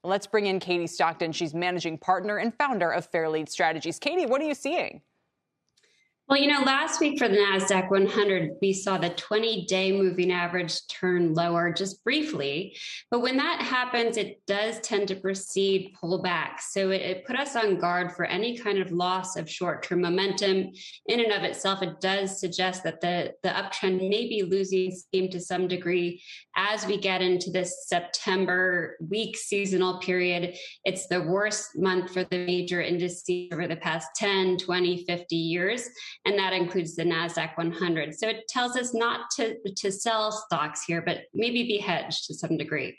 Let's bring in Katie Stockton. She's managing partner and founder of Fairlead Strategies. Katie, what are you seeing? Well, last week for the Nasdaq 100, we saw the 20-day moving average turn lower just briefly. But when that happens, it does tend to proceed pull back. So it put us on guard for any kind of loss of short-term momentum. In and of itself, it does suggest that the uptrend may be losing steam to some degree as we get into this September weak seasonal period. It's the worst month for the major indices over the past 10, 20, 50 years. And that includes the Nasdaq 100. So it tells us not to sell stocks here, but maybe be hedged to some degree.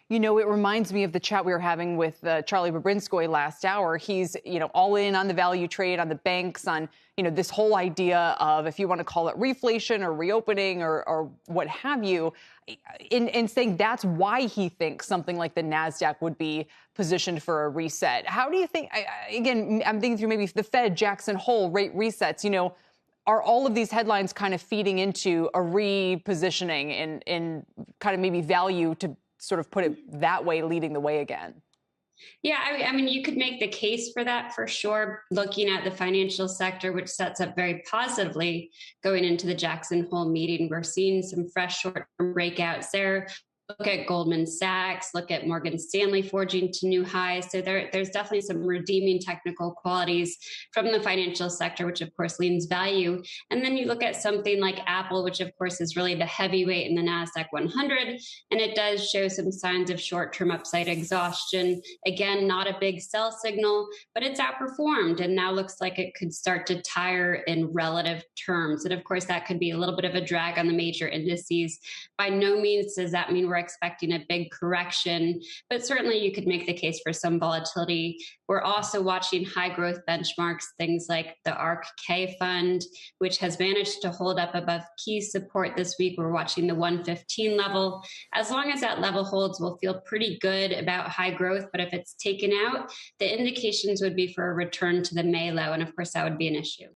It reminds me of the chat we were having with Charlie Babrinskoy last hour. He's, all in on the value trade, on the banks, on, this whole idea of, if you want to call it reflation or reopening or what have you, in saying that's why he thinks something like the Nasdaq would be positioned for a reset. How do you think, again, I'm thinking through maybe the Fed, Jackson Hole, rate resets, are all of these headlines kind of feeding into a repositioning in kind of maybe value, to sort of put it that way, leading the way again? Yeah, I mean, you could make the case for that for sure, looking at the financial sector, which sets up very positively going into the Jackson Hole meeting. We're seeing some fresh short-term breakouts there. Look at Goldman Sachs, look at Morgan Stanley forging to new highs. So there's definitely some redeeming technical qualities from the financial sector, which of course leans value. And then you look at something like Apple, which of course is really the heavyweight in the Nasdaq 100. And it does show some signs of short-term upside exhaustion. Again, not a big sell signal, but it's outperformed and now looks like it could start to tire in relative terms. And of course, that could be a little bit of a drag on the major indices. By no means does that mean we're expecting a big correction, but certainly you could make the case for some volatility. We're also watching high growth benchmarks, things like the ARK-K fund, which has managed to hold up above key support this week. We're watching the 115 level. As long as that level holds, we'll feel pretty good about high growth, but if it's taken out, the indications would be for a return to the May low, and of course that would be an issue.